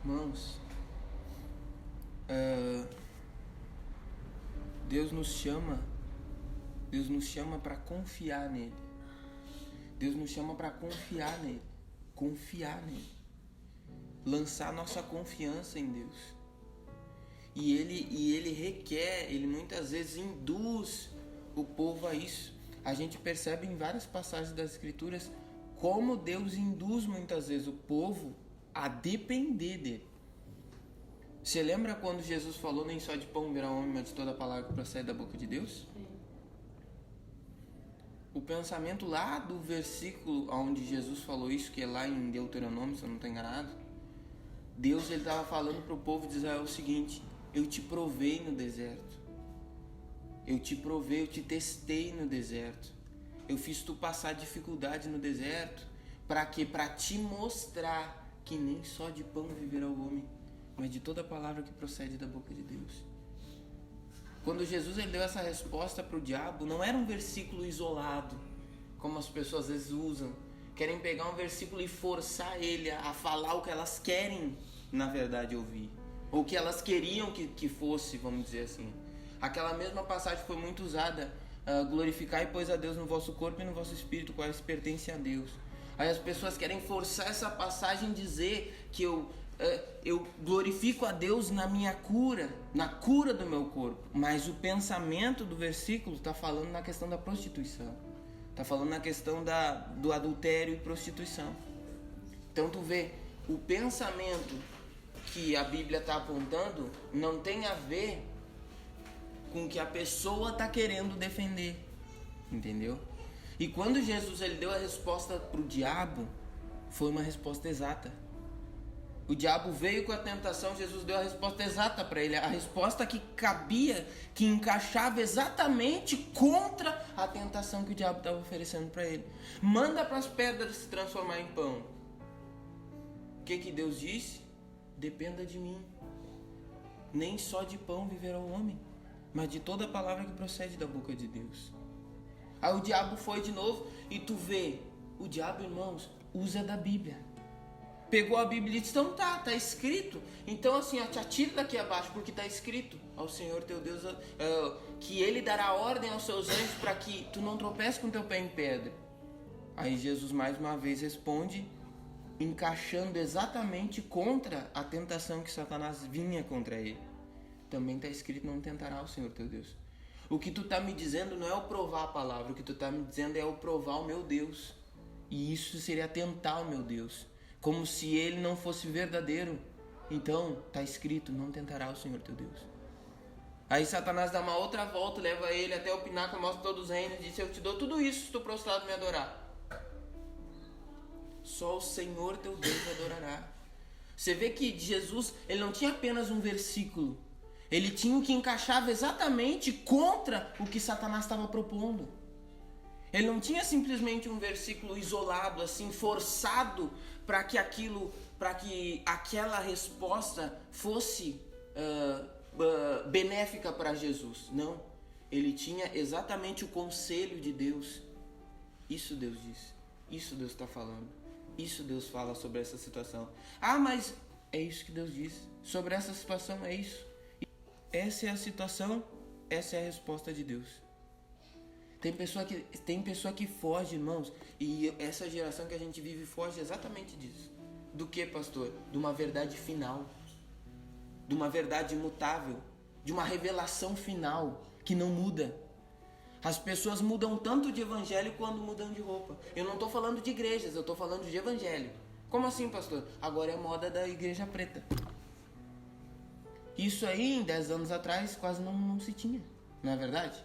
Irmãos, Deus nos chama para confiar nele. Deus nos chama para confiar nele. Lançar nossa confiança em Deus. E ele muitas vezes induz o povo a isso. A gente percebe em várias passagens das Escrituras como Deus induz muitas vezes o povo a depender dele. Você lembra quando Jesus falou: nem só de pão viverá o homem, mas de toda a palavra que procede da boca de Deus? O pensamento lá do versículo onde Jesus falou isso, que é lá em Deuteronômio, se eu não estou enganado, Deus estava falando para o povo de Israel o seguinte: eu te provei no deserto, eu te testei no deserto, eu fiz tu passar dificuldade no deserto. Para quê? Para te mostrar que nem só de pão viverá o homem, mas de toda a palavra que procede da boca de Deus. Quando Jesus deu essa resposta para o diabo, não era um versículo isolado, como as pessoas às vezes usam. Querem pegar um versículo e forçar ele a falar o que elas querem, na verdade, ouvir. Ou o que elas queriam que fosse, vamos dizer assim. Aquela mesma passagem foi muito usada: glorificai, pois, a Deus no vosso corpo e no vosso espírito, quais pertencem a Deus. Aí as pessoas querem forçar essa passagem e dizer que eu glorifico a Deus na minha cura, na cura do meu corpo. Mas o pensamento do versículo está falando na questão da prostituição. Está falando na questão do adultério e prostituição. Então tu vê, o pensamento que a Bíblia está apontando não tem a ver com o que a pessoa está querendo defender. Entendeu? E quando Jesus deu a resposta para o diabo, foi uma resposta exata. O diabo veio com a tentação, Jesus deu a resposta exata para ele. A resposta que cabia, que encaixava exatamente contra a tentação que o diabo estava oferecendo para ele. Manda para as pedras se transformar em pão. O que Deus disse? Dependa de mim. Nem só de pão viverá o homem, mas de toda a palavra que procede da boca de Deus. Aí o diabo foi de novo, e tu vê, o diabo, irmãos, usa da Bíblia. Pegou a Bíblia e disse: então tá escrito. Então assim, te atira daqui abaixo, porque tá escrito: ao Senhor teu Deus, que Ele dará ordem aos seus anjos para que tu não tropeces com teu pé em pedra. Aí Jesus mais uma vez responde, encaixando exatamente contra a tentação que Satanás vinha contra ele. Também está escrito: não tentará o Senhor teu Deus. O que tu está me dizendo não é o provar a palavra, o que tu está me dizendo é o provar o meu Deus. E isso seria tentar o meu Deus, como se ele não fosse verdadeiro. Então, está escrito: não tentará o Senhor teu Deus. Aí Satanás dá uma outra volta, leva ele até o pináculo, mostra todos os reinos e diz: eu te dou tudo isso se tu prostrado me adorar. Só o Senhor teu Deus adorará. Você vê que Jesus, ele não tinha apenas um versículo. Ele tinha o que encaixava exatamente contra o que Satanás estava propondo. Ele não tinha simplesmente um versículo isolado, assim, forçado para que aquela resposta fosse benéfica para Jesus. Não. Ele tinha exatamente o conselho de Deus. Isso Deus disse. Isso Deus está falando. Isso Deus fala sobre essa situação. Ah, mas é isso que Deus diz. Sobre essa situação é isso. Essa é a situação, essa é a resposta de Deus. Tem pessoa que foge, irmãos, e essa geração que a gente vive foge exatamente disso. Do que, pastor? De uma verdade final, de uma verdade imutável, de uma revelação final que não muda. As pessoas mudam tanto de evangelho quando mudam de roupa. Eu não estou falando de igrejas, eu estou falando de evangelho. Como assim, pastor? Agora é moda da igreja preta. Isso aí, em 10 anos atrás, quase não se tinha, não é verdade?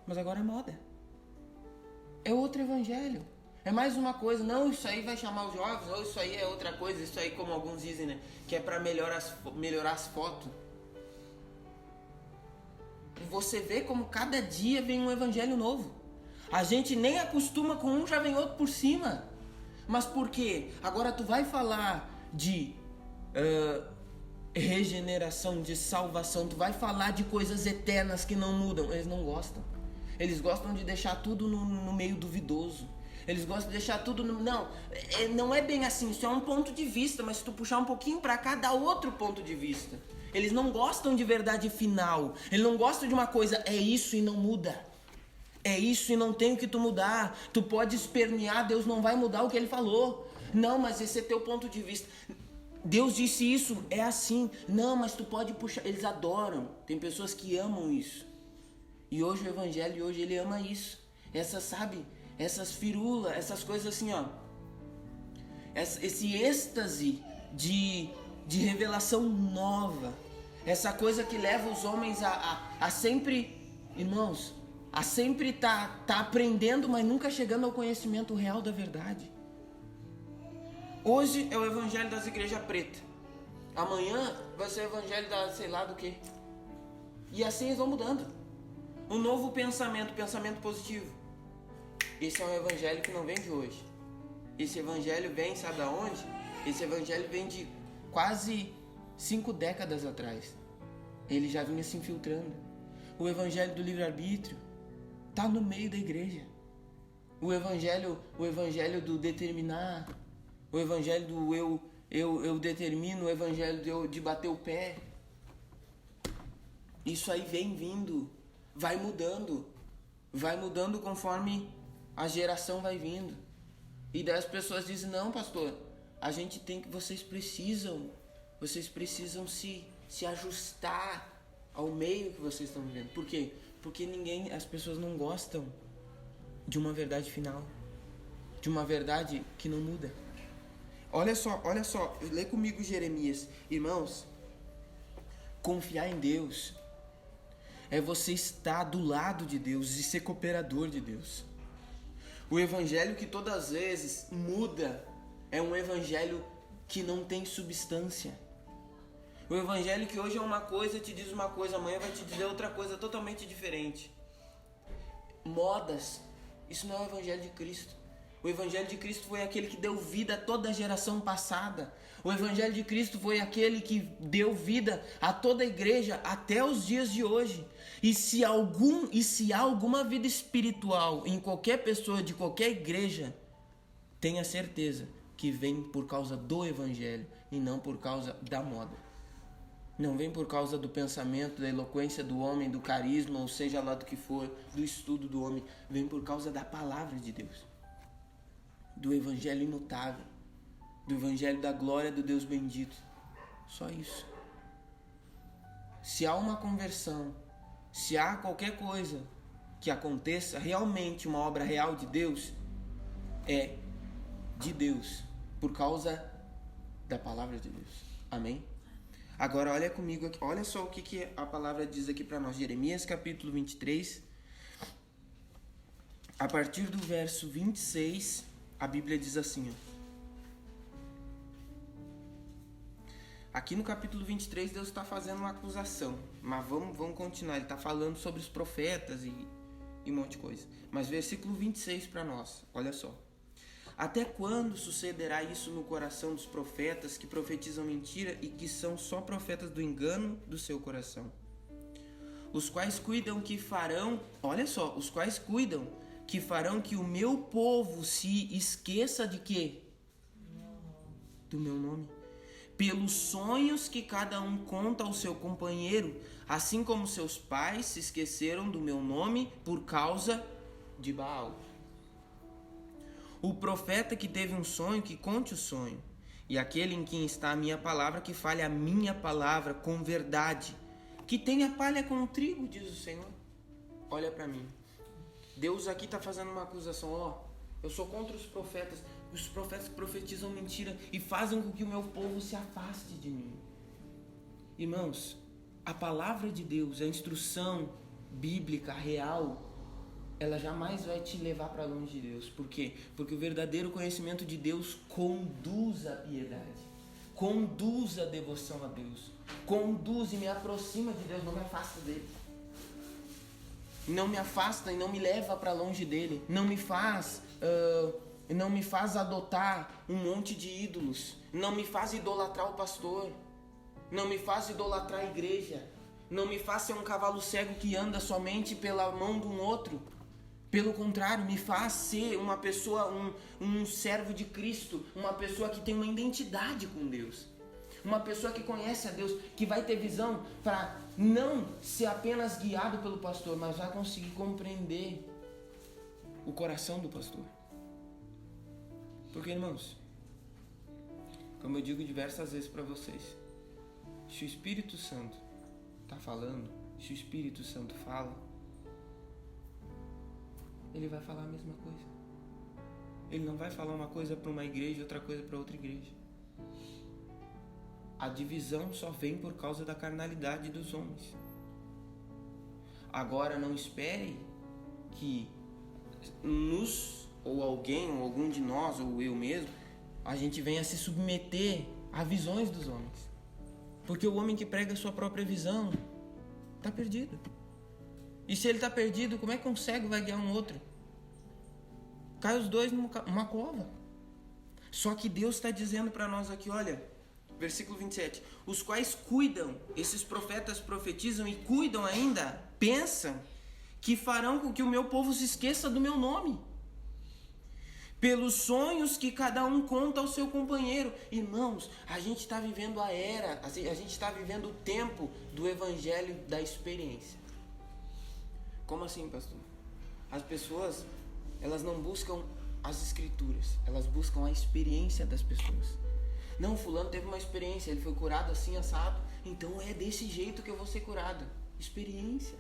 Mas agora é moda. É outro evangelho. É mais uma coisa. Não, isso aí vai chamar os jovens, ou isso aí é outra coisa. Isso aí, como alguns dizem, né? Que é para melhorar as fotos. E você vê como cada dia vem um evangelho novo. A gente nem acostuma com um, já vem outro por cima. Mas por quê? Agora tu vai falar de regeneração, de salvação, tu vai falar de coisas eternas que não mudam. Eles não gostam. Eles gostam de deixar tudo no meio duvidoso. Eles gostam de deixar tudo no... Não é bem assim, isso é um ponto de vista, mas se tu puxar um pouquinho pra cá, dá outro ponto de vista. Eles não gostam de verdade final. Eles não gostam de uma coisa, é isso e não muda. É isso e não tem o que tu mudar. Tu pode espernear, Deus não vai mudar o que Ele falou. Não, mas esse é teu ponto de vista. Deus disse isso, é assim. Não, mas tu pode puxar. Eles adoram. Tem pessoas que amam isso. E hoje o Evangelho, hoje ele ama isso. Essas firulas, essas coisas assim, ó. Esse êxtase de revelação nova. Essa coisa que leva os homens a sempre, irmãos, a sempre tá aprendendo, mas nunca chegando ao conhecimento real da verdade. Hoje é o evangelho das igrejas pretas. Amanhã vai ser o evangelho da sei lá do que. E assim eles vão mudando. Um novo pensamento positivo. Esse é um evangelho que não vem de hoje. Esse evangelho vem, sabe de onde? Esse evangelho vem de quase 5 décadas atrás. Ele já vinha se infiltrando. O evangelho do livre-arbítrio está no meio da igreja. O evangelho do determinar, o evangelho do eu determino, o evangelho de bater o pé. Isso aí vem vindo, vai mudando conforme a geração vai vindo. E daí as pessoas dizem, não, pastor, vocês precisam se ajustar ao meio que vocês estão vivendo. Por quê? Porque as pessoas não gostam de uma verdade final, de uma verdade que não muda. Olha só, lê comigo Jeremias. Irmãos, confiar em Deus é você estar do lado de Deus e ser cooperador de Deus. O evangelho que todas as vezes muda é um evangelho que não tem substância. O evangelho que hoje é uma coisa, te diz uma coisa, amanhã vai te dizer outra coisa totalmente diferente. Modas, isso não é o evangelho de Cristo. O evangelho de Cristo foi aquele que deu vida a toda a geração passada. O evangelho de Cristo foi aquele que deu vida a toda a igreja até os dias de hoje. E se há alguma vida espiritual em qualquer pessoa de qualquer igreja, tenha certeza que vem por causa do evangelho e não por causa da moda. Não vem por causa do pensamento, da eloquência do homem, do carisma, ou seja lá do que for, do estudo do homem. Vem por causa da palavra de Deus. Do evangelho imutável. Do evangelho da glória do Deus bendito. Só isso. Se há uma conversão, se há qualquer coisa que aconteça, realmente uma obra real de Deus, é de Deus, por causa da palavra de Deus. Amém? Agora olha comigo aqui, olha só o que a palavra diz aqui para nós. Jeremias capítulo 23, a partir do verso 26, a Bíblia diz assim, ó. Aqui no capítulo 23 Deus está fazendo uma acusação, mas vamos continuar. Ele está falando sobre os profetas e um monte de coisa. Mas versículo 26 para nós, olha só. Até quando sucederá isso no coração dos profetas que profetizam mentira e que são só profetas do engano do seu coração? Os quais cuidam que farão, olha só, os quais cuidam que farão que o meu povo se esqueça de quê? Do meu nome. Pelos sonhos que cada um conta ao seu companheiro, assim como seus pais se esqueceram do meu nome por causa de Baal. O profeta que teve um sonho, que conte o sonho. E aquele em quem está a minha palavra, que fale a minha palavra com verdade. Que tenha palha com o trigo, diz o Senhor. Olha para mim. Deus aqui está fazendo uma acusação. Ó, eu sou contra os profetas. Os profetas profetizam mentira e fazem com que o meu povo se afaste de mim. Irmãos, a palavra de Deus, a instrução bíblica, real, ela jamais vai te levar para longe de Deus. Por quê? Porque o verdadeiro conhecimento de Deus conduz à piedade, conduz à devoção a Deus, conduz e me aproxima de Deus, não me afasta dele. Não me afasta e não me leva para longe dele. Não me faz adotar um monte de ídolos. Não me faz idolatrar o pastor. Não me faz idolatrar a igreja. Não me faz ser um cavalo cego que anda somente pela mão de um outro, Pelo contrário, me faz ser uma pessoa, um servo de Cristo, uma pessoa que tem uma identidade com Deus. Uma pessoa que conhece a Deus, que vai ter visão para não ser apenas guiado pelo pastor, mas vai conseguir compreender o coração do pastor. Porque, irmãos, como eu digo diversas vezes para vocês, se o Espírito Santo está falando, se o Espírito Santo fala, ele vai falar a mesma coisa. Ele não vai falar uma coisa para uma igreja e outra coisa para outra igreja. A divisão só vem por causa da carnalidade dos homens. Agora não espere que ou alguém, ou algum de nós, ou eu mesmo, a gente venha se submeter a visões dos homens. Porque o homem que prega a sua própria visão está perdido. E se ele está perdido, como é que um cego vai guiar um outro? Cai os dois numa cova. Só que Deus está dizendo para nós aqui, olha, versículo 27, os quais cuidam, esses profetas profetizam e cuidam ainda, pensam que farão com que o meu povo se esqueça do meu nome, pelos sonhos que cada um conta ao seu companheiro. Irmãos, a gente está vivendo a era, a gente está vivendo o tempo do evangelho da experiência. Como assim, pastor? As pessoas, elas não buscam as escrituras, elas buscam a experiência das pessoas. Não, fulano teve uma experiência, ele foi curado assim, assado, então é desse jeito que eu vou ser curado. Experiência.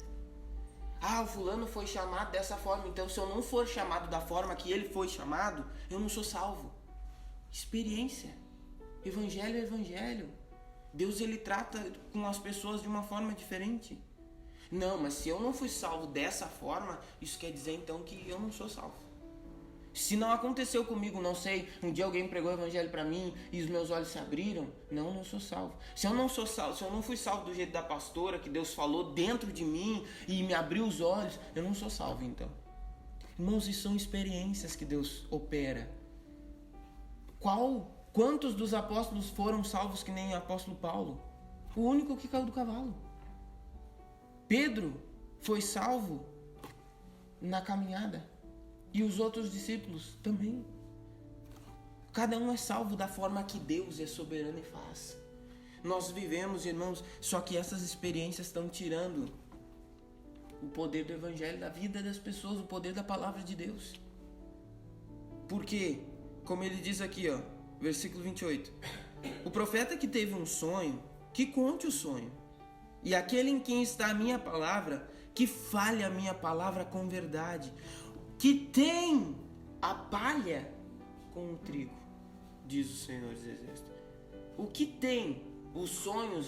Ah, o fulano foi chamado dessa forma, então se eu não for chamado da forma que ele foi chamado, eu não sou salvo. Experiência. Evangelho é evangelho. Deus, ele trata com as pessoas de uma forma diferente. Não, mas se eu não fui salvo dessa forma, isso quer dizer então que eu não sou salvo. Se não aconteceu comigo, não sei, um dia alguém pregou o evangelho para mim e os meus olhos se abriram, não sou salvo. Se eu não sou salvo, se eu não fui salvo do jeito da pastora, que Deus falou dentro de mim e me abriu os olhos, eu não sou salvo então. Irmãos, isso são experiências que Deus opera. Quantos dos apóstolos foram salvos que nem o apóstolo Paulo? O único que caiu do cavalo. Pedro foi salvo na caminhada. E os outros discípulos também. Cada um é salvo da forma que Deus é soberano e faz. Nós vivemos, irmãos, só que essas experiências estão tirando o poder do evangelho da vida das pessoas, o poder da palavra de Deus. Porque, como ele diz aqui, ó, versículo 28. O profeta que teve um sonho, que conte o sonho. E aquele em quem está a minha palavra, que fale a minha palavra com verdade. Que tem a palha com o trigo, diz o Senhor dos Exércitos. O que tem os sonhos,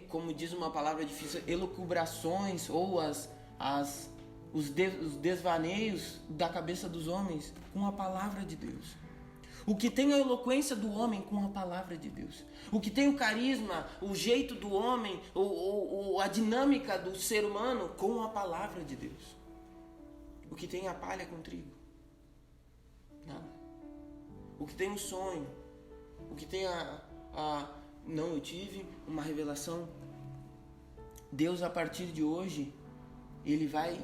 como diz uma palavra difícil, elucubrações ou os desvaneios da cabeça dos homens com a palavra de Deus. O que tem a eloquência do homem com a palavra de Deus. O que tem o carisma, o jeito do homem, ou a dinâmica do ser humano com a palavra de Deus. O que tem a palha com trigo? Nada. O que tem o sonho? O que tem Não, eu tive uma revelação. Deus, a partir de hoje, Ele vai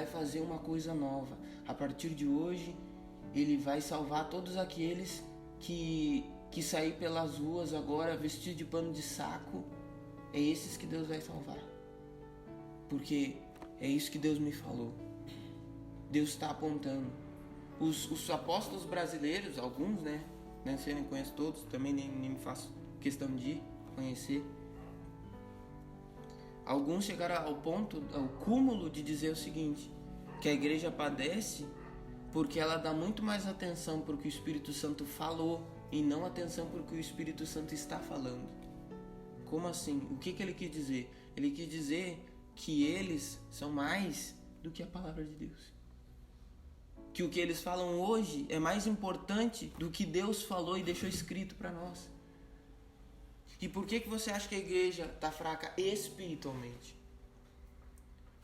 fazer uma coisa nova. A partir de hoje, Ele vai salvar todos aqueles que sair pelas ruas agora vestido de pano de saco. É esses que Deus vai salvar. Porque é isso que Deus me falou. Deus está apontando. Os apóstolos brasileiros, alguns, né? Não sei, nem conheço todos, também nem me faço questão de conhecer. Alguns chegaram ao cúmulo de dizer o seguinte, que a igreja padece porque ela dá muito mais atenção para o que o Espírito Santo falou e não atenção para o que o Espírito Santo está falando. Como assim? O que ele quis dizer? Ele quis dizer que eles são mais do que a palavra de Deus. Que o que eles falam hoje é mais importante do que Deus falou e deixou escrito para nós. E por que você acha que a igreja está fraca espiritualmente?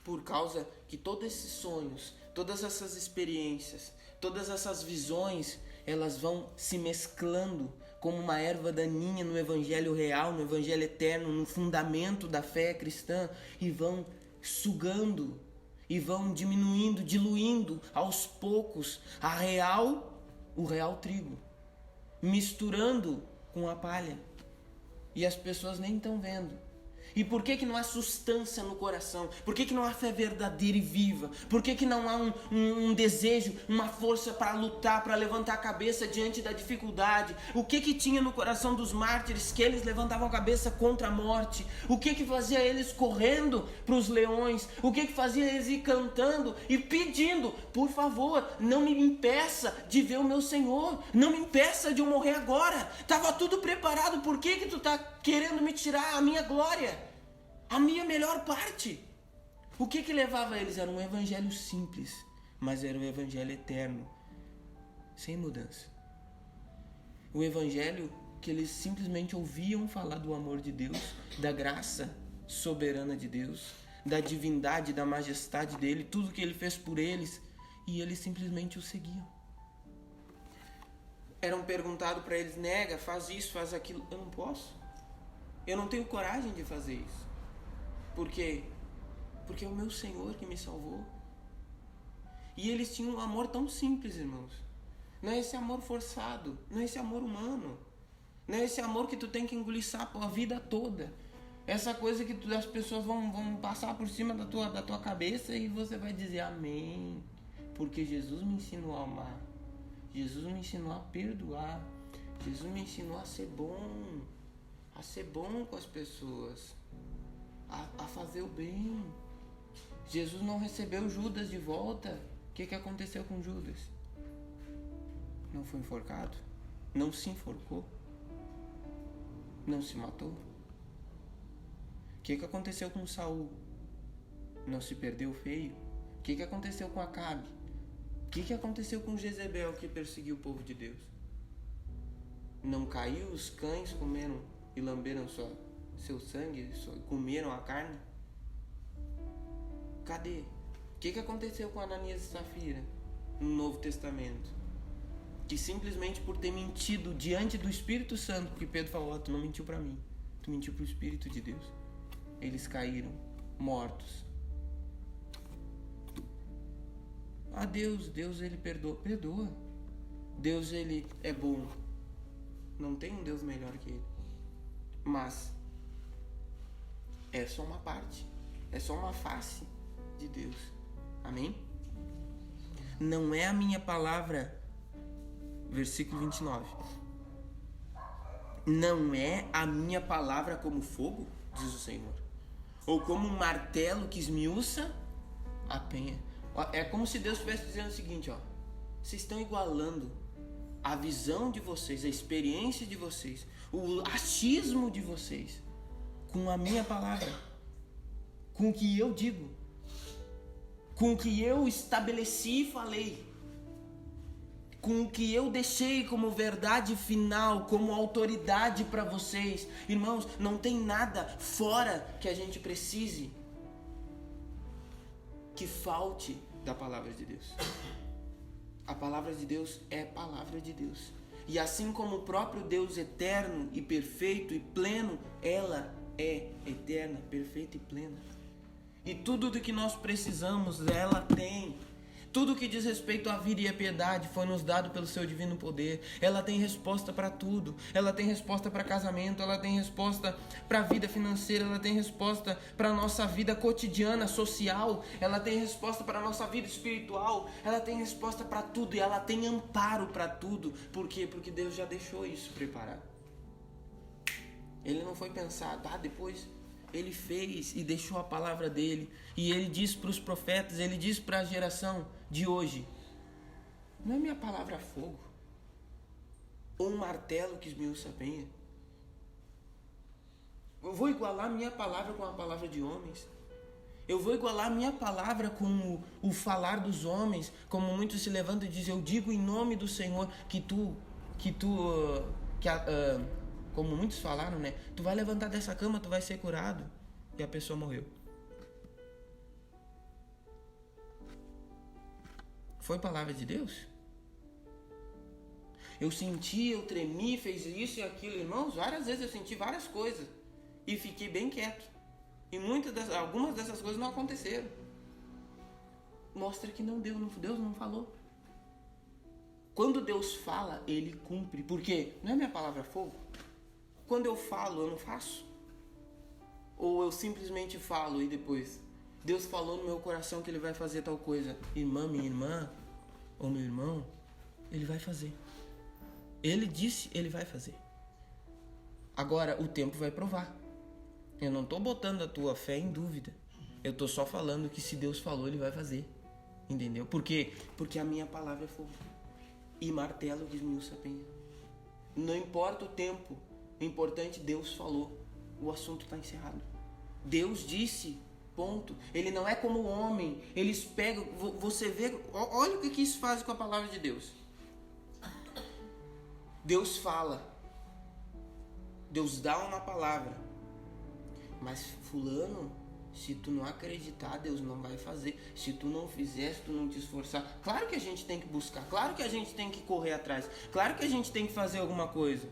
Por causa que todos esses sonhos, todas essas experiências, todas essas visões, elas vão se mesclando como uma erva daninha no evangelho real, no evangelho eterno, no fundamento da fé cristã, e vão sugando e vão diminuindo, diluindo aos poucos o real trigo, misturando com a palha. E as pessoas nem estão vendo. E por que não há substância no coração? Por que não há fé verdadeira e viva? Por que não há um desejo, uma força para lutar, para levantar a cabeça diante da dificuldade? O que tinha no coração dos mártires que eles levantavam a cabeça contra a morte? O que fazia eles correndo para os leões? O que fazia eles ir cantando e pedindo: por favor, não me impeça de ver o meu Senhor, não me impeça de eu morrer agora. Estava tudo preparado, por que tu está querendo me tirar a minha glória? A minha melhor parte. O que levava eles? Era um evangelho simples, mas era um evangelho eterno, sem mudança. O evangelho que eles simplesmente ouviam falar do amor de Deus, da graça soberana de Deus, da divindade, da majestade dele, tudo que ele fez por eles, e eles simplesmente o seguiam. Eram perguntados para eles: nega, faz isso, faz aquilo. Eu não posso. Eu não tenho coragem de fazer isso. Por quê? Porque é o meu Senhor que me salvou. E eles tinham um amor tão simples, irmãos. Não é esse amor forçado, não é esse amor humano, não é esse amor que tu tem que engolir sapo a vida toda. Essa coisa que as pessoas vão passar por cima da tua cabeça e você vai dizer amém. Porque Jesus me ensinou a amar. Jesus me ensinou a perdoar. Jesus me ensinou a ser bom com as pessoas. A fazer o bem. Jesus não recebeu Judas de volta. O que aconteceu com Judas? Não foi enforcado? Não se enforcou? Não se matou? O que aconteceu com Saul? Não se perdeu feio? O que aconteceu com Acabe? O que aconteceu com Jezebel, que perseguiu o povo de Deus? Não caiu? Os cães comeram e lamberam seu sangue, comeram a carne? Cadê? O que aconteceu com Ananias e Safira no Novo Testamento? Que simplesmente por ter mentido diante do Espírito Santo, porque Pedro falou: tu não mentiu para mim, tu mentiu para o Espírito de Deus. Eles caíram mortos. Deus ele perdoa. Deus ele é bom. Não tem um Deus melhor que ele. Mas é só uma parte, é só uma face de Deus. Amém? Não é a minha palavra, versículo 29. Não é a minha palavra como fogo, diz o Senhor, ou como um martelo que esmiuça a penha. É como se Deus estivesse dizendo o seguinte: vocês estão igualando a visão de vocês, a experiência de vocês, o achismo de vocês com a minha palavra, com o que eu digo, com o que eu estabeleci e falei, com o que eu deixei como verdade final, como autoridade para vocês. Irmãos, não tem nada fora que a gente precise que falte da palavra de Deus. A palavra de Deus é palavra de Deus. E assim como o próprio Deus eterno e perfeito e pleno, ela é eterna, perfeita e plena. E tudo do que nós precisamos, ela tem. Tudo que diz respeito à vida e à piedade foi nos dado pelo seu divino poder. Ela tem resposta para tudo. Ela tem resposta para casamento, ela tem resposta para a vida financeira, ela tem resposta para a nossa vida cotidiana, social, ela tem resposta para a nossa vida espiritual, ela tem resposta para tudo e ela tem amparo para tudo. Por quê? Porque Deus já deixou isso preparado. Ele não foi pensar, depois... Ele fez e deixou a palavra dele. E ele diz para os profetas, ele diz para a geração de hoje: não é minha palavra fogo, ou um martelo que esmiuça a penha. Eu vou igualar minha palavra com a palavra de homens. Eu vou igualar minha palavra com o falar dos homens. Como muitos se levantam e dizem: eu digo em nome do Senhor como muitos falaram, né? Tu vai levantar dessa cama, tu vai ser curado. E a pessoa morreu. Foi palavra de Deus? Eu senti, eu tremi, fez isso e aquilo. Irmãos, várias vezes eu senti várias coisas. E fiquei bem quieto. E algumas dessas coisas não aconteceram. Mostra que Deus não falou. Quando Deus fala, Ele cumpre. Por quê? Não é minha palavra fogo? Quando eu falo, eu não faço? Ou eu simplesmente falo e depois Deus falou no meu coração que Ele vai fazer tal coisa. Irmã, minha irmã, ou meu irmão, Ele vai fazer. Ele disse, Ele vai fazer. Agora, o tempo vai provar. Eu não estou botando a tua fé em dúvida. Eu estou só falando que se Deus falou, Ele vai fazer. Entendeu? Por quê? Porque a minha palavra é fogo. E martelo desmiuça a penha. Não importa o tempo. O importante, Deus falou. O assunto está encerrado. Deus disse, ponto. Ele não é como o homem. Eles pegam, você vê, olha o que isso faz com a palavra de Deus. Deus fala. Deus dá uma palavra. Mas fulano, se tu não acreditar, Deus não vai fazer. Se tu não fizer, se tu não te esforçar. Claro que a gente tem que buscar. Claro que a gente tem que correr atrás. Claro que a gente tem que fazer alguma coisa.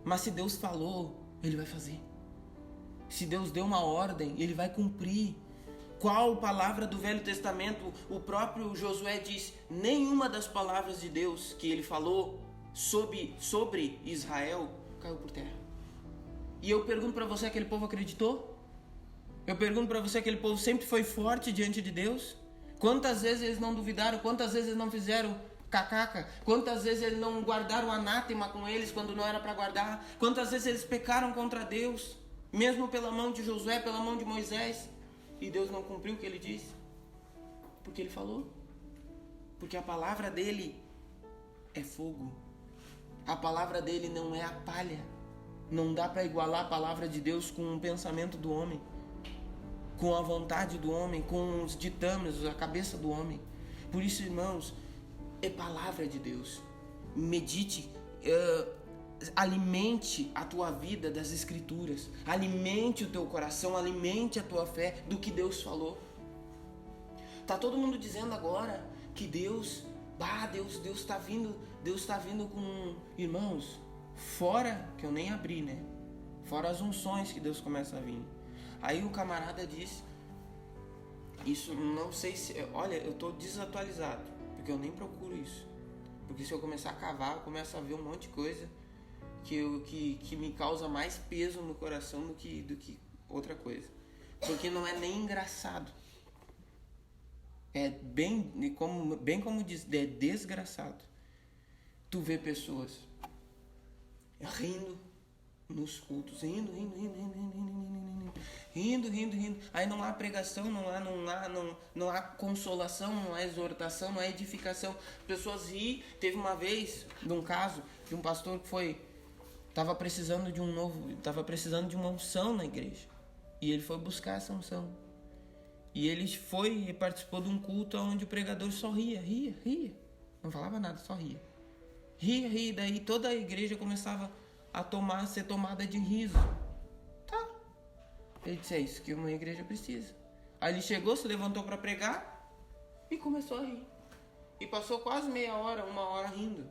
Mas se Deus falou, Ele vai fazer. Se Deus deu uma ordem, Ele vai cumprir. Qual palavra do Velho Testamento o próprio Josué diz? Nenhuma das palavras de Deus que Ele falou sobre Israel caiu por terra. E eu pergunto para você, aquele povo acreditou? Eu pergunto para você, aquele povo sempre foi forte diante de Deus? Quantas vezes eles não duvidaram? Quantas vezes eles não fizeram cacaca? Quantas vezes eles não guardaram anátema com eles quando não era para guardar? Quantas vezes eles pecaram contra Deus? Mesmo pela mão de Josué, pela mão de Moisés? E Deus não cumpriu o que Ele disse? Porque Ele falou. Porque a palavra dEle é fogo. A palavra dEle não é a palha. Não dá para igualar a palavra de Deus com o pensamento do homem, com a vontade do homem, com os ditames, a cabeça do homem. Por isso, irmãos, é palavra de Deus. Medite, alimente a tua vida das Escrituras, alimente o teu coração, alimente a tua fé do que Deus falou. Tá todo mundo dizendo agora que Deus está vindo com irmãos. Fora, que eu nem abri, né? Fora as unções que Deus começa a vir. Aí o camarada diz, isso não sei se... Olha, eu tô desatualizado, porque eu nem procuro isso. Porque se eu começar a cavar, eu começo a ver um monte de coisa que me causa mais peso no coração do que outra coisa. Porque não é nem engraçado. É bem como diz, é desgraçado. Tu vê pessoas rindo nos cultos, rindo. Aí não há pregação, não há consolação, não há exortação, não há edificação. Pessoas riem. Teve uma vez, num caso, de um pastor que estava precisando de uma unção na igreja. E ele foi buscar essa unção. E ele foi e participou de um culto onde o pregador só ria. Não falava nada, só ria. Ria, daí toda a igreja começava a ser tomada de riso. Tá. Ele disse, é isso que uma igreja precisa. Aí ele chegou, se levantou para pregar e começou a rir. E passou quase meia hora, 1 hora rindo.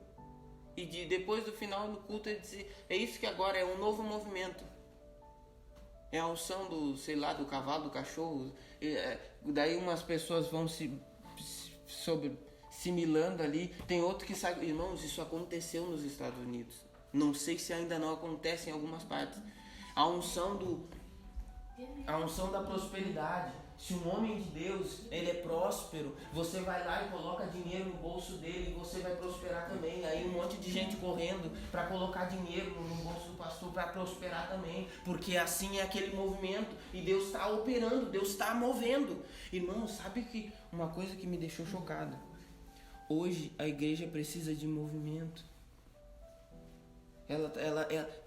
E depois do final do culto ele disse, é isso que agora é um novo movimento. É a unção do cavalo, do cachorro. Daí umas pessoas vão similando ali. Tem outro que sabe, irmãos, isso aconteceu nos Estados Unidos. Não sei se ainda não acontece em algumas partes. A unção da prosperidade. Se um homem de Deus, ele é próspero, você vai lá e coloca dinheiro no bolso dele e você vai prosperar também. Aí um monte de gente correndo para colocar dinheiro no bolso do pastor para prosperar também. Porque assim é aquele movimento e Deus está operando, Deus está movendo. Irmão, sabe que uma coisa que me deixou chocado? Hoje a igreja precisa de movimento.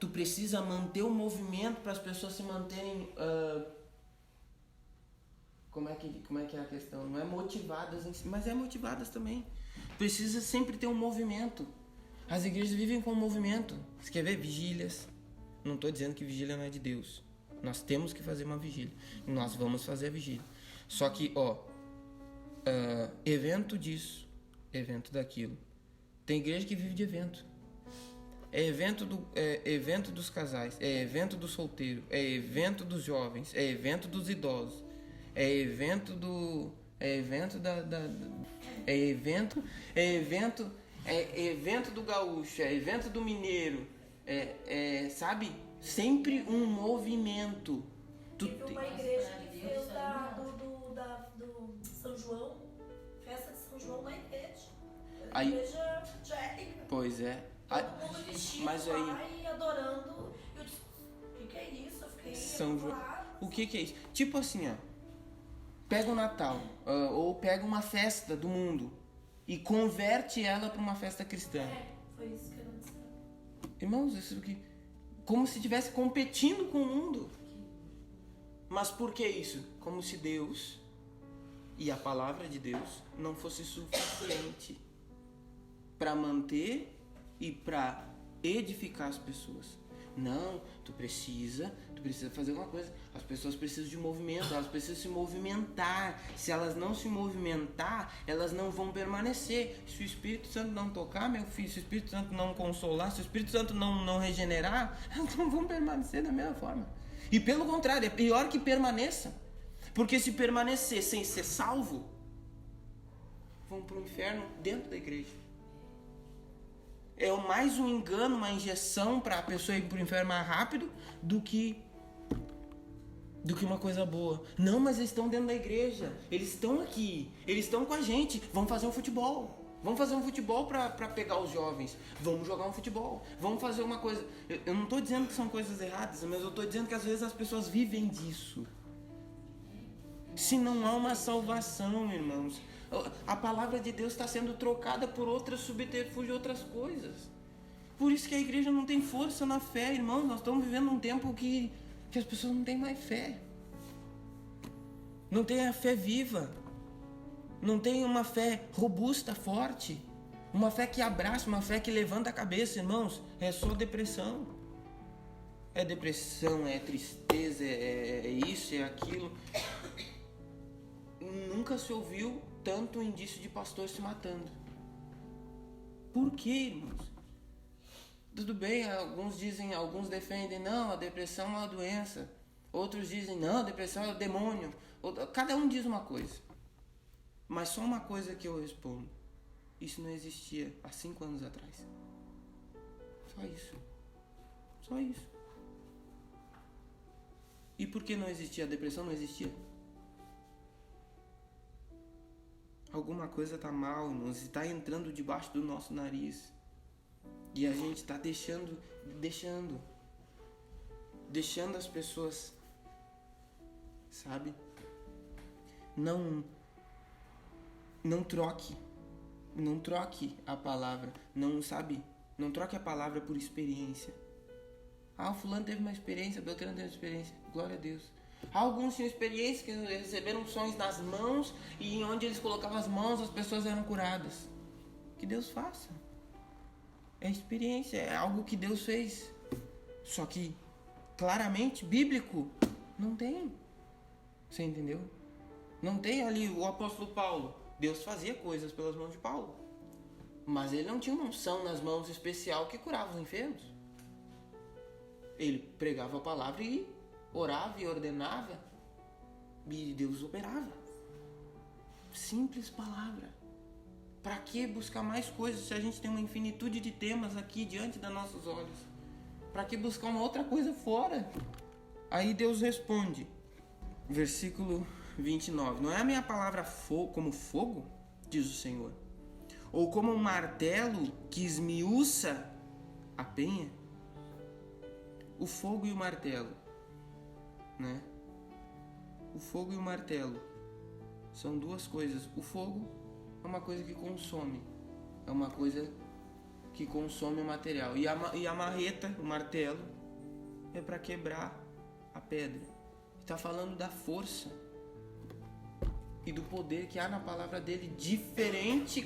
Tu precisa manter o movimento para as pessoas se manterem... Como é que é a questão? Não é motivadas em si, mas é motivadas também. Precisa sempre ter um movimento. As igrejas vivem com movimento. Você quer ver? Vigílias. Não estou dizendo que vigília não é de Deus. Nós temos que fazer uma vigília. Nós vamos fazer a vigília. Só que, evento disso, evento daquilo. Tem igreja que vive de evento. é evento dos casais, é evento do solteiro, é evento dos jovens, é evento dos idosos, é evento do... é evento é evento do gaúcho, é evento do mineiro, sabe? Sempre um movimento. Teve uma igreja que fez do São João, festa de São João na igreja. A igreja angélica. Pois é. Todo mundo vestido mas aí, lá e adorando. Eu disse, o que é isso? Eu fiquei São João. O que é isso? Tipo assim, ó. Pega o Natal, ou pega uma festa do mundo e converte ela para uma festa cristã. Foi isso que aconteceu. Irmãos, isso aqui, como se estivesse competindo com o mundo. Mas por que isso? Como se Deus e a palavra de Deus não fosse suficiente para manter e para edificar as pessoas. Não, tu precisa fazer alguma coisa. As pessoas precisam de movimento, elas precisam se movimentar. Se elas não se movimentar, elas não vão permanecer. Se o Espírito Santo não tocar, meu filho, se o Espírito Santo não consolar, se o Espírito Santo não regenerar, elas não vão permanecer da mesma forma. E pelo contrário, é pior que permaneça. Porque se permanecer sem ser salvo, vão para o inferno dentro da igreja. É mais um engano, uma injeção para a pessoa ir para o inferno mais rápido do que uma coisa boa. Não, mas eles estão dentro da igreja, eles estão aqui, eles estão com a gente. Vamos fazer um futebol. Vamos fazer um futebol para pegar os jovens. Vamos jogar um futebol. Vamos fazer uma coisa. Eu não estou dizendo que são coisas erradas, mas eu estou dizendo que às vezes as pessoas vivem disso. Se não há uma salvação, irmãos, a palavra de Deus está sendo trocada por outras subterfúgios, outras coisas. Por isso que a igreja não tem força na fé, irmãos. Nós estamos vivendo um tempo que as pessoas não têm mais fé. Não tem a fé viva. Não tem uma fé robusta, forte. Uma fé que abraça, uma fé que levanta a cabeça, irmãos. É só depressão. É depressão, é tristeza, é isso, é aquilo. Nunca se ouviu tanto indício de pastor se matando. Por quê, irmãos? Tudo bem, alguns defendem, não, a depressão é uma doença. Outros dizem, não, a depressão é o demônio. Cada um diz uma coisa. Mas só uma coisa que eu respondo. Isso não existia há 5 anos atrás. Só isso. Só isso. E por que não existia? A depressão não existia? Alguma coisa está mal, irmãos. Está entrando debaixo do nosso nariz. E a gente está deixando as pessoas, sabe? Não troque a palavra, não troque a palavra por experiência. O fulano teve uma experiência, o Beltrano teve uma experiência, glória a Deus. Alguns tinham experiência que receberam sonhos nas mãos e onde eles colocavam as mãos as pessoas eram curadas. Que Deus faça. É experiência, é algo que Deus fez. Só que, claramente, bíblico, não tem. Você entendeu? Não tem ali o apóstolo Paulo. Deus fazia coisas pelas mãos de Paulo. Mas ele não tinha uma unção nas mãos especial que curava os enfermos. Ele pregava a palavra e orava e ordenava. E Deus operava. Simples palavra. Para que buscar mais coisas se a gente tem uma infinitude de temas aqui diante dos nossos olhos? Para que buscar uma outra coisa fora? Aí Deus responde, versículo 29. Não é a minha palavra como fogo, diz o Senhor, ou como um martelo que esmiuça a penha? O fogo e o martelo, né? O fogo e o martelo são duas coisas. O fogo é uma coisa que consome, é uma coisa que consome o material. E a marreta, o martelo, é para quebrar a pedra. Está falando da força e do poder que há na palavra dele, diferente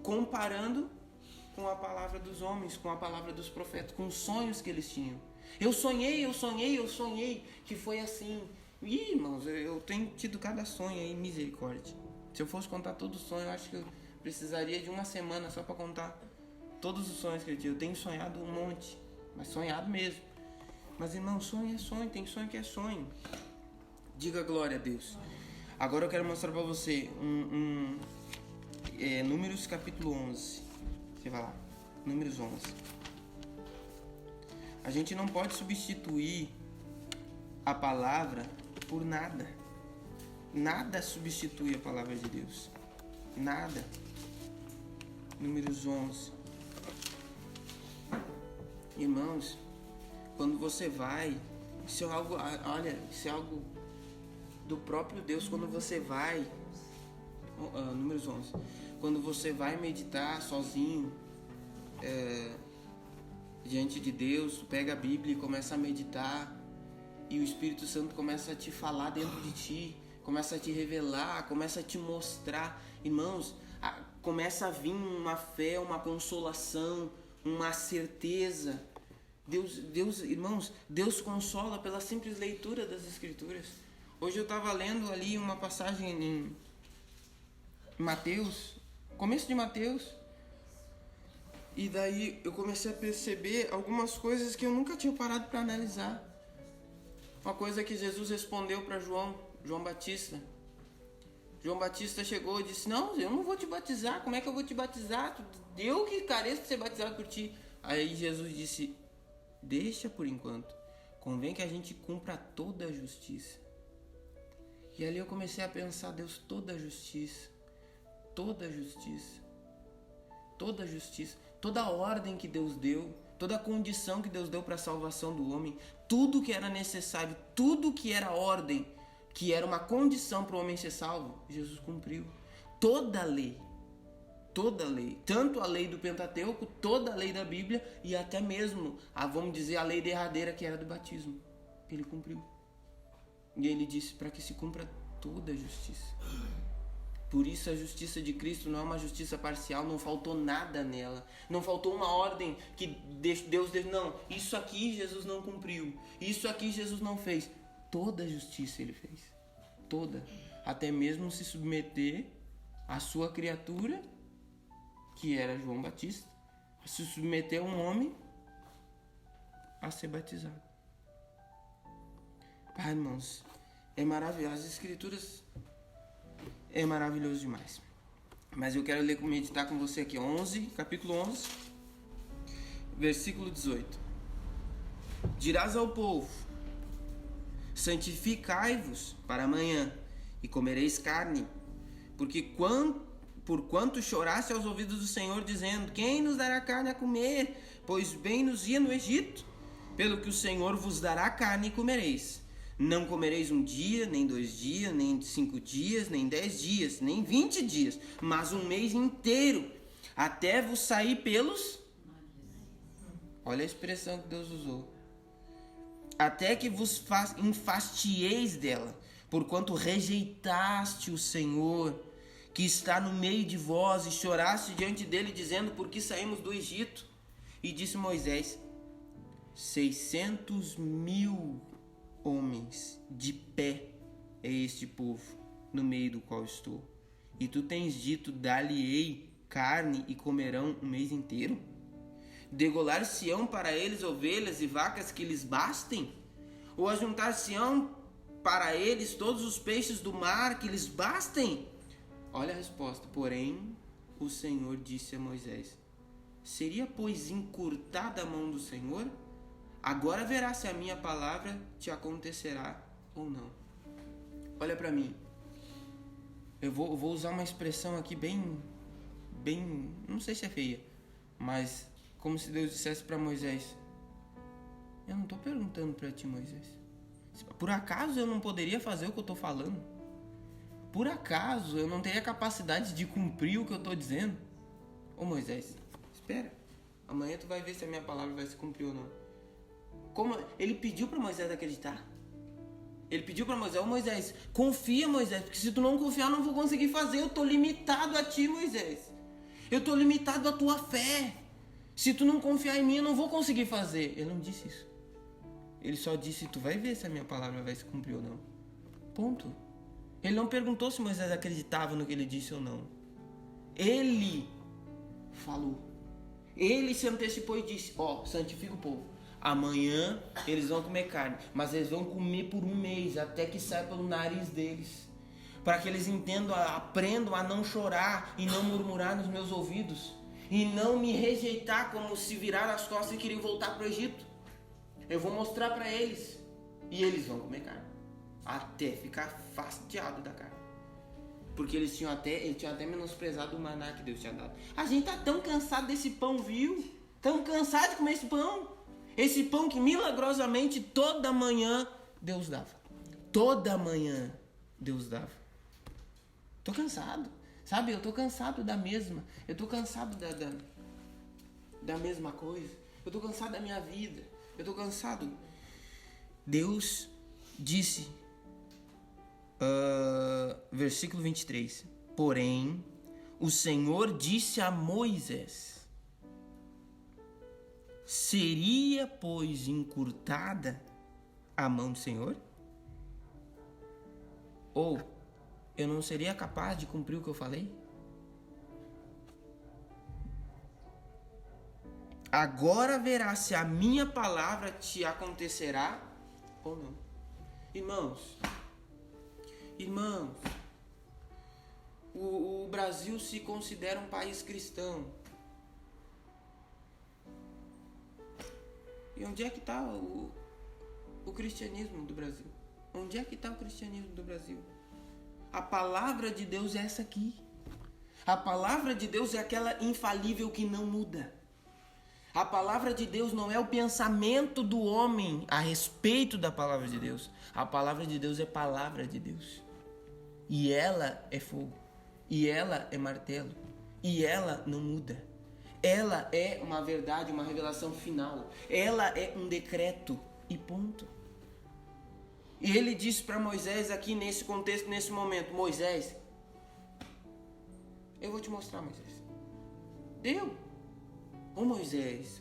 comparando com a palavra dos homens, com a palavra dos profetas, com os sonhos que eles tinham. Eu sonhei que foi assim. Ih, irmãos, eu tenho tido cada sonho aí, misericórdia. Se eu fosse contar todo o sonho, eu acho que eu precisaria de uma semana só para contar todos os sonhos que eu tive. Eu tenho sonhado um monte, mas sonhado mesmo. Mas irmão, sonho é sonho, tem sonho que é sonho. Diga glória a Deus. Agora eu quero mostrar para você Números capítulo 11. Você vai lá, Números 11. A gente não pode substituir a palavra por nada. Nada substitui a palavra de Deus. Nada. Números 11. Irmãos, quando você vai, isso é algo, olha, isso é algo do próprio Deus. Quando você vai, Números 11, quando você vai meditar sozinho, diante de Deus, tu pega a Bíblia e começa a meditar, e o Espírito Santo começa a te falar dentro de ti, começa a te revelar, começa a te mostrar, irmãos, começa a vir uma fé, uma consolação, uma certeza. Deus, irmãos, Deus consola pela simples leitura das Escrituras. Hoje eu estava lendo ali uma passagem em Mateus, começo de Mateus, e daí eu comecei a perceber algumas coisas que eu nunca tinha parado para analisar. Uma coisa que Jesus respondeu para João Batista. João Batista chegou e disse: não, eu não vou te batizar, como é que eu vou te batizar? Eu que careço de ser batizado por ti. Aí Jesus disse: deixa por enquanto, convém que a gente cumpra toda a justiça. E ali eu comecei a pensar: Deus, toda a justiça, toda a justiça, toda a justiça, toda a ordem que Deus deu, toda a condição que Deus deu para a salvação do homem, tudo que era necessário, tudo que era ordem, que era uma condição para o homem ser salvo, Jesus cumpriu. Toda a lei, tanto a lei do Pentateuco, toda a lei da Bíblia e até mesmo, vamos dizer, a lei derradeira que era do batismo, ele cumpriu. E ele disse para que se cumpra toda a justiça. Por isso a justiça de Cristo não é uma justiça parcial, não faltou nada nela. Não faltou uma ordem que Deus deu. Não, isso aqui Jesus não cumpriu. Isso aqui Jesus não fez. Toda a justiça ele fez. Toda. Até mesmo se submeter à sua criatura, que era João Batista, a se submeter a um homem a ser batizado. Pai, irmãos, é maravilhoso. As Escrituras é maravilhoso demais. Mas eu quero meditar com você aqui, capítulo 11, versículo 18. Dirás ao povo: santificai-vos para amanhã, e comereis carne, porque por quanto choraste aos ouvidos do Senhor, dizendo: quem nos dará carne a comer? Pois bem nos ia no Egito. Pelo que o Senhor vos dará carne e comereis. Não comereis 1 dia, nem 2 dias, nem 5 dias, nem 10 dias, nem 20 dias, mas 1 mês inteiro, até vos sair pelos... Olha a expressão que Deus usou. Até que vos enfastieis dela, porquanto rejeitaste o Senhor, que está no meio de vós, e choraste diante dele, dizendo: por que saímos do Egito? E disse Moisés: 600.000 homens de pé é este povo, no meio do qual estou. E tu tens dito: dar-lhe-ei carne e comerão 1 mês inteiro? Degolar-se-ão para eles ovelhas e vacas que lhes bastem? Ou ajuntar-se-ão para eles todos os peixes do mar que lhes bastem? Olha a resposta. Porém, o Senhor disse a Moisés: seria, pois, encurtada a mão do Senhor? Agora verás se a minha palavra te acontecerá ou não. Olha para mim. Eu vou usar uma expressão aqui bem, não sei se é feia, mas como se Deus dissesse para Moisés: eu não estou perguntando para ti, Moisés. Por acaso eu não poderia fazer o que eu estou falando? Por acaso eu não teria capacidade de cumprir o que eu estou dizendo? Ô Moisés, espera. Amanhã tu vai ver se a minha palavra vai se cumprir ou não. Como ele pediu para Moisés acreditar. Ele pediu para Moisés: ô Moisés, confia, Moisés, porque se tu não confiar eu não vou conseguir fazer. Eu estou limitado a ti, Moisés. Eu estou limitado à tua fé. Se tu não confiar em mim eu não vou conseguir fazer. Ele não disse isso. Ele só disse: tu vai ver se a minha palavra vai se cumprir ou não. Ponto. Ele não perguntou se Moisés acreditava no que ele disse ou não. Ele falou. Ele se antecipou e disse, santifica o povo. Amanhã eles vão comer carne, mas eles vão comer por 1 mês, até que saia pelo nariz deles. Para que eles entendam, aprendam a não chorar e não murmurar nos meus ouvidos. E não me rejeitar como se virar as costas e querer voltar para o Egito. Eu vou mostrar para eles. E eles vão comer carne. Até ficar fastidiado da carne. Porque eles tinham até menosprezado o maná que Deus tinha dado. A gente tá tão cansado desse pão vil. Tão cansado de comer esse pão. Esse pão que milagrosamente toda manhã Deus dava. Toda manhã Deus dava. Tô cansado. Sabe, eu tô cansado da mesma. Eu tô cansado da mesma coisa. Eu tô cansado da minha vida. Eu tô cansado. Deus disse, versículo 23. Porém, o Senhor disse a Moisés: seria, pois, encurtada a mão do Senhor? Ou eu não seria capaz de cumprir o que eu falei? Agora verás se a minha palavra te acontecerá ou não. Irmãos, o Brasil se considera um país cristão. E onde é que está o cristianismo do Brasil? Onde é que está o cristianismo do Brasil? A palavra de Deus é essa aqui. A palavra de Deus é aquela infalível que não muda. A palavra de Deus não é o pensamento do homem a respeito da palavra de Deus. A palavra de Deus é palavra de Deus. E ela é fogo. E ela é martelo. E ela não muda. Ela é uma verdade, uma revelação final. Ela é um decreto e ponto. E ele disse para Moisés aqui nesse contexto, nesse momento: Moisés, eu vou te mostrar, Moisés. Deu. Ô Moisés,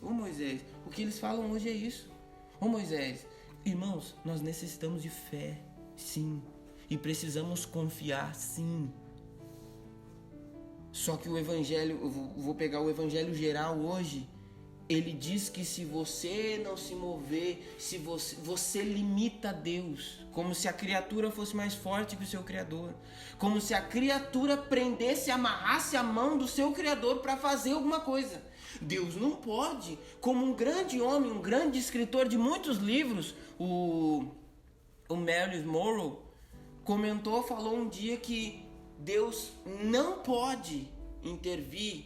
o que eles falam hoje é isso. Ô Moisés, irmãos, nós necessitamos de fé, sim. E precisamos confiar, sim. Só que o evangelho, eu vou pegar o evangelho geral hoje, ele diz que se você não se mover, se você limita Deus, como se a criatura fosse mais forte que o seu Criador, como se a criatura prendesse, amarrasse a mão do seu Criador para fazer alguma coisa. Deus não pode, como um grande homem, um grande escritor de muitos livros, o Myles Munroe falou um dia que Deus não pode intervir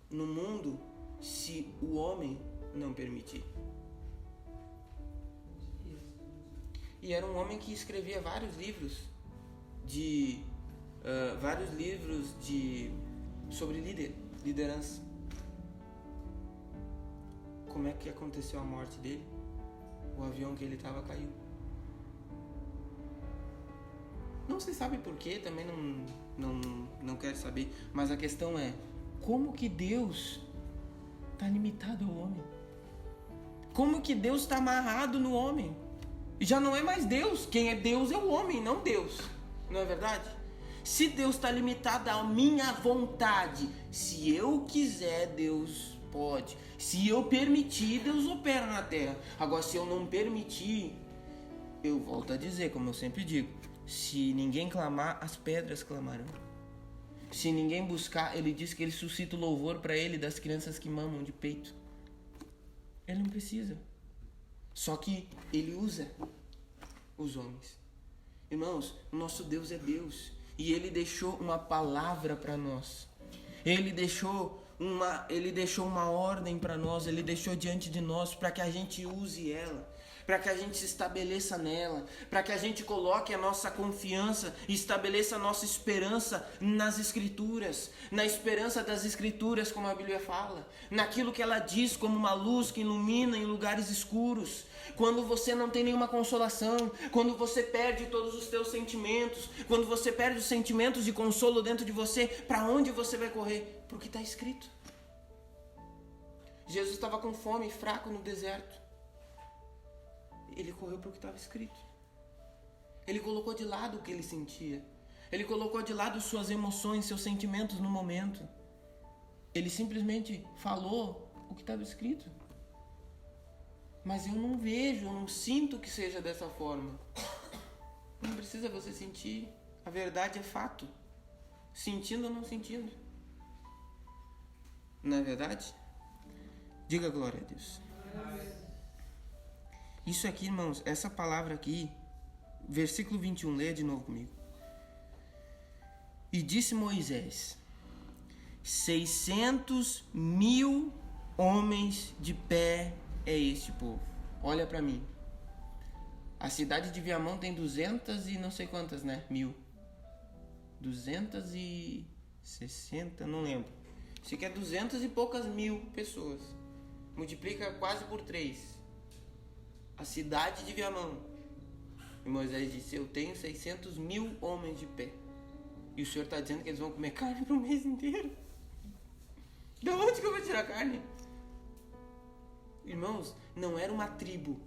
no mundo se o homem não permitir. E era um homem que escrevia vários livros sobre liderança. Como é que aconteceu a morte dele? O avião que ele estava caiu. Não se sabe por quê, também não quero saber. Mas a questão é, como que Deus está limitado ao homem? Como que Deus está amarrado no homem? E já não é mais Deus. Quem é Deus é o homem, não Deus. Não é verdade? Se Deus está limitado à minha vontade, se eu quiser, Deus pode. Se eu permitir, Deus opera na terra. Agora, se eu não permitir, eu volto a dizer, como eu sempre digo, se ninguém clamar, as pedras clamarão. Se ninguém buscar, ele diz que ele suscita o louvor para ele das crianças que mamam de peito. Ele não precisa. Só que ele usa os homens. Irmãos, o nosso Deus é Deus. E ele deixou uma palavra para nós. Ele deixou uma ordem para nós. Ele deixou diante de nós para que a gente use ela. Para que a gente se estabeleça nela, para que a gente coloque a nossa confiança e estabeleça a nossa esperança nas Escrituras, na esperança das Escrituras, como a Bíblia fala, naquilo que ela diz como uma luz que ilumina em lugares escuros. Quando você não tem nenhuma consolação, quando você perde todos os teus sentimentos, quando você perde os sentimentos de consolo dentro de você, para onde você vai correr? Para o que está escrito. Jesus estava com fome e fraco no deserto. Ele correu para o que estava escrito. Ele colocou de lado o que ele sentia. Ele colocou de lado suas emoções, seus sentimentos no momento. Ele simplesmente falou o que estava escrito. Mas eu não vejo, eu não sinto que seja dessa forma. Não precisa você sentir. A verdade é fato. Sentindo ou não sentindo. Não é verdade? Diga glória a Deus. Isso aqui, irmãos, essa palavra aqui, versículo 21, leia de novo comigo. E disse Moisés: 600.000 homens de pé é este povo. Olha para mim. A cidade de Viamão tem 200 e não sei quantas, né? 1000. 260, não lembro. Isso aqui é 200 e poucas mil pessoas. Multiplica quase por 3. A cidade de Viamão. E Moisés disse: eu tenho 600.000 homens de pé. E o Senhor está dizendo que eles vão comer carne para o mês inteiro. De onde que eu vou tirar carne? Irmãos, não era uma tribo.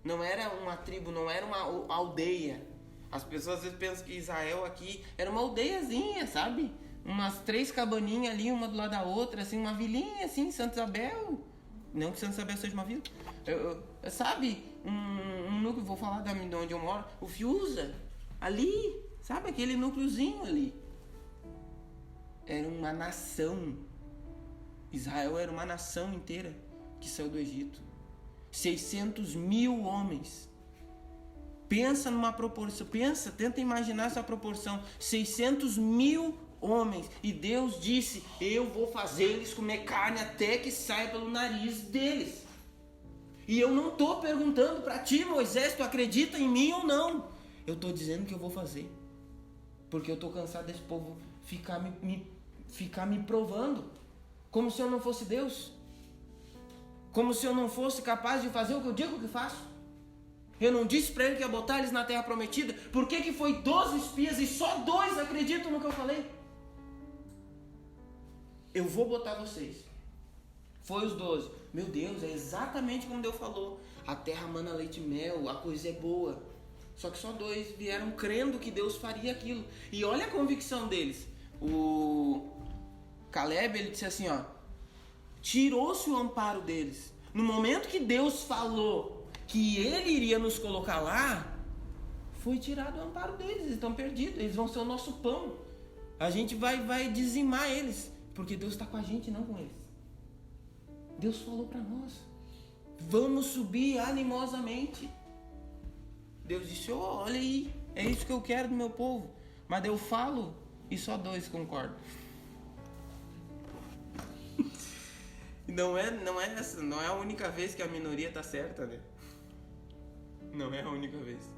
Não era uma tribo, não era uma aldeia. As pessoas às vezes pensam que Israel aqui era uma aldeiazinha, sabe? Umas 3 cabaninhas ali, uma do lado da outra, assim, uma vilinha, assim, Santa Isabel. Não que Santa Isabel seja uma vila. Sabe? Um núcleo, vou falar de onde eu moro, o Fiuza, ali, sabe? Aquele núcleozinho ali. Era uma nação. Israel era uma nação inteira que saiu do Egito. 600.000 homens. Pensa numa proporção, tenta imaginar essa proporção. 600.000 homens. E Deus disse: eu vou fazer eles comer carne até que saia pelo nariz deles. E eu não estou perguntando para ti, Moisés, tu acredita em mim ou não? Eu estou dizendo que eu vou fazer. Porque eu estou cansado desse povo ficar me provando. Como se eu não fosse Deus. Como se eu não fosse capaz de fazer o que eu digo que faço. Eu não disse para ele que ia botar eles na terra prometida. Por que foi 12 espias e só 2 acreditam no que eu falei? Eu vou botar vocês. Foi os 12. Meu Deus, é exatamente como Deus falou. A terra mana leite e mel, a coisa é boa. Só que só 2 vieram crendo que Deus faria aquilo. E olha a convicção deles. O Caleb, ele disse assim, ó. Tirou-se o amparo deles. No momento que Deus falou que ele iria nos colocar lá, foi tirado o amparo deles. Eles estão perdidos, eles vão ser o nosso pão. A gente vai dizimar eles, porque Deus está com a gente, não com eles. Deus falou para nós: vamos subir animosamente. Deus disse: olha aí, é isso que eu quero do meu povo. Mas eu falo e só 2 concordam. Não é a única vez que a minoria está certa, né? Não é a única vez.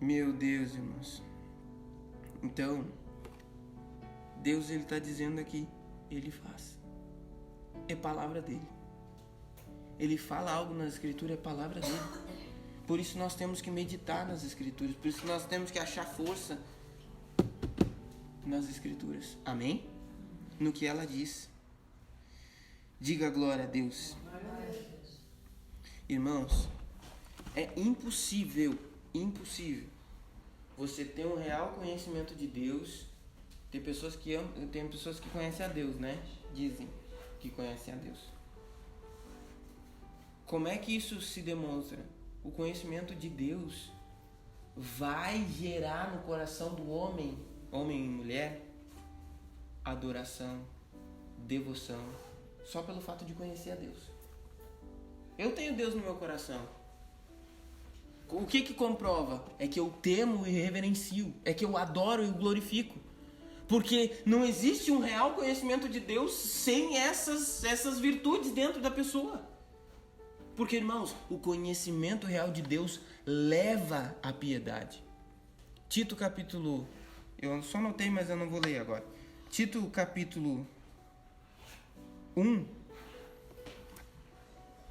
Meu Deus, irmãos. Então, Deus, ele está dizendo aqui, ele faz. É palavra dele. Ele fala algo na escritura, é palavra dele. Por isso nós temos que meditar nas escrituras. Por isso nós temos que achar força nas escrituras. Amém? No que ela diz. Diga glória a Deus. Irmãos, é impossível você ter um real conhecimento de Deus. Tem pessoas que conhecem a Deus, né? Dizem que conhecem a Deus. Como é que isso se demonstra? O conhecimento de Deus vai gerar no coração do homem e mulher, adoração, devoção, só pelo fato de conhecer a Deus. Eu tenho Deus no meu coração. O que comprova? É que eu temo e reverencio. É que eu adoro e glorifico. Porque não existe um real conhecimento de Deus sem essas virtudes dentro da pessoa. Porque, irmãos, o conhecimento real de Deus leva à piedade. Tito capítulo... Eu só anotei, mas eu não vou ler agora. Tito capítulo 1...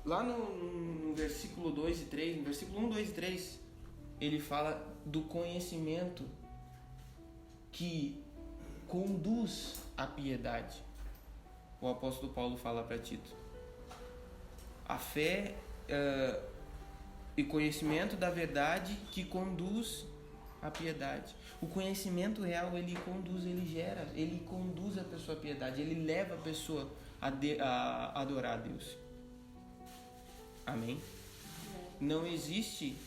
Lá no versículo 2 e 3, no versículo 1, 2 e 3, ele fala do conhecimento que conduz à piedade. O apóstolo Paulo fala para Tito. A fé e conhecimento da verdade que conduz a piedade. O conhecimento real, ele conduz a pessoa à piedade, ele leva a pessoa a adorar a Deus. Amém? Não existe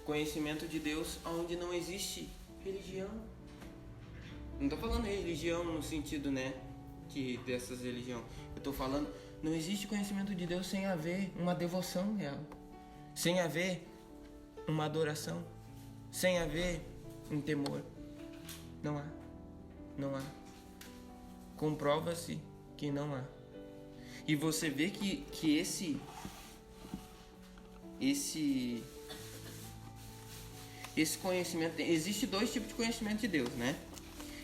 conhecimento de Deus onde não existe religião. Não estou falando religião no sentido, né, que dessas religiões. Eu estou falando, não existe conhecimento de Deus sem haver uma devoção real, sem haver uma adoração, sem haver um temor. Não há. Comprova-se que não há. E você vê que esse conhecimento, existe dois tipos de conhecimento de Deus, né?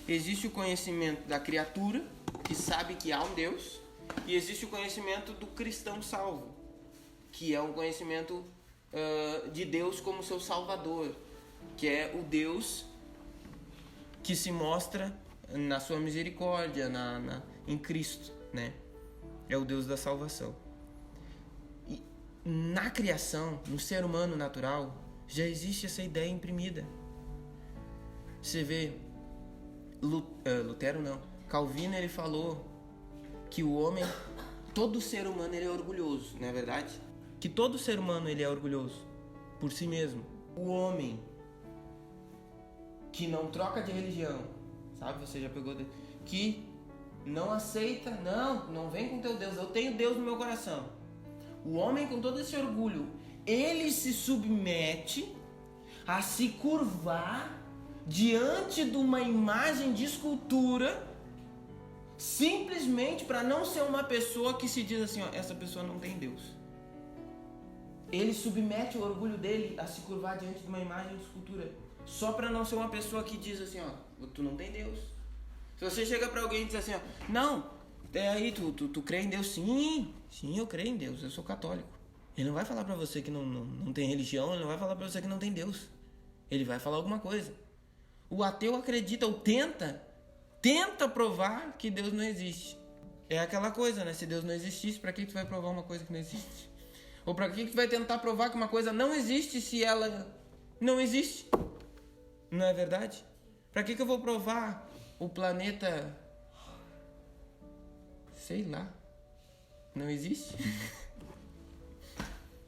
Existe o conhecimento da criatura, que sabe que há um Deus, e existe o conhecimento do cristão salvo, que é um conhecimento de Deus como seu Salvador, que é o Deus que se mostra na sua misericórdia, em Cristo, né? É o Deus da salvação. E na criação, no ser humano natural, já existe essa ideia imprimida. Você vê, Lutero não, Calvino, ele falou que o homem, todo ser humano, ele é orgulhoso, não é verdade? Que todo ser humano, ele é orgulhoso por si mesmo. O homem que não troca de religião, sabe? Você já pegou, que não aceita, não vem com teu Deus, eu tenho Deus no meu coração. O homem com todo esse orgulho, ele se submete a se curvar diante de uma imagem de escultura, simplesmente para não ser uma pessoa que se diz assim, ó, essa pessoa não tem Deus. Ele submete o orgulho dele a se curvar diante de uma imagem de escultura, só para não ser uma pessoa que diz assim, ó, tu não tem Deus. Se você chega para alguém e diz assim, ó, não, aí tu crê em Deus? Sim, eu creio em Deus, eu sou católico. Ele não vai falar para você que não tem religião, ele não vai falar para você que não tem Deus. Ele vai falar alguma coisa. O ateu acredita ou tenta provar que Deus não existe. É aquela coisa, né? Se Deus não existisse, para que tu vai provar uma coisa que não existe? Ou para que tu vai tentar provar que uma coisa não existe se ela não existe? Não é verdade? Para que eu vou provar o planeta, sei lá, não existe?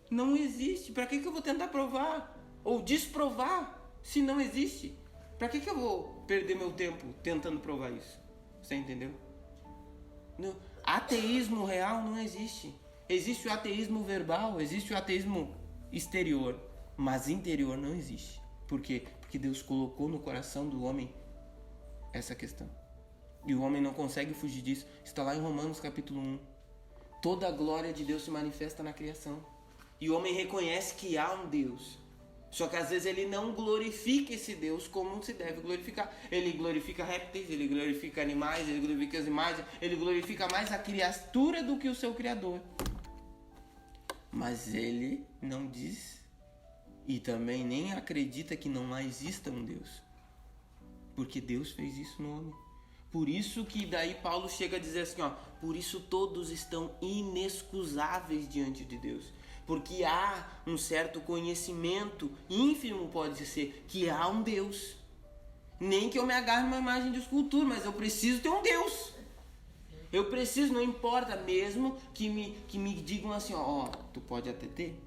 Não existe. Para que eu vou tentar provar ou desprovar se não existe? Para que eu vou perder meu tempo tentando provar isso? Você entendeu? No ateísmo real não existe. Existe o ateísmo verbal, existe o ateísmo exterior, mas interior não existe. Por quê? Porque Deus colocou no coração do homem essa questão. E o homem não consegue fugir disso. Está lá em Romanos capítulo 1. Toda a glória de Deus se manifesta na criação. E o homem reconhece que há um Deus. Só que às vezes ele não glorifica esse Deus como se deve glorificar. Ele glorifica répteis, ele glorifica animais, ele glorifica as imagens, ele glorifica mais a criatura do que o seu Criador. Mas ele não diz e também nem acredita que não exista um Deus. Porque Deus fez isso no homem. Por isso que daí Paulo chega a dizer assim, ó, por isso todos estão inexcusáveis diante de Deus. Porque há um certo conhecimento ínfimo, pode ser, que há um Deus. Nem que eu me agarre numa imagem de escultura, mas eu preciso ter um Deus. Eu preciso, não importa, mesmo que me digam assim, ó, tu pode até ter,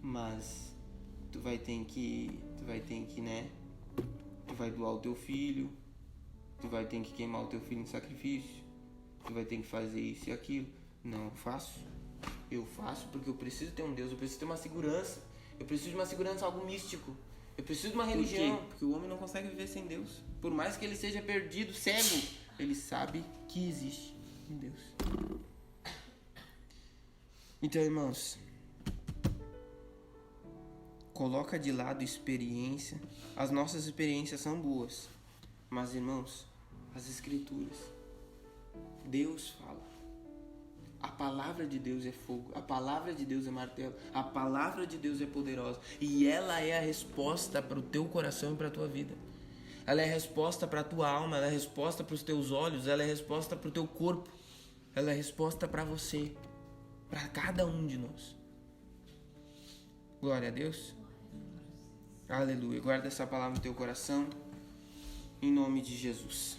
mas tu vai ter que, né, tu vai doar o teu filho, tu vai ter que queimar o teu filho em sacrifício, tu vai ter que fazer isso e aquilo. Não, eu faço porque eu preciso ter um Deus, eu preciso ter uma segurança, eu preciso de uma segurança, algo místico, eu preciso de uma religião. Por quê? Porque o homem não consegue viver sem Deus. Por mais que ele seja perdido, cego, ele sabe que existe um Deus. Então, irmãos, coloca de lado experiência. As nossas experiências são boas, mas, irmãos, as Escrituras, Deus fala. A palavra de Deus é fogo, a palavra de Deus é martelo, a palavra de Deus é poderosa e ela é a resposta para o teu coração e para a tua vida. Ela é a resposta para a tua alma, ela é a resposta para os teus olhos, ela é a resposta para o teu corpo, ela é a resposta para você, para cada um de nós. Glória a Deus. Aleluia. Guarda essa palavra no teu coração, em nome de Jesus.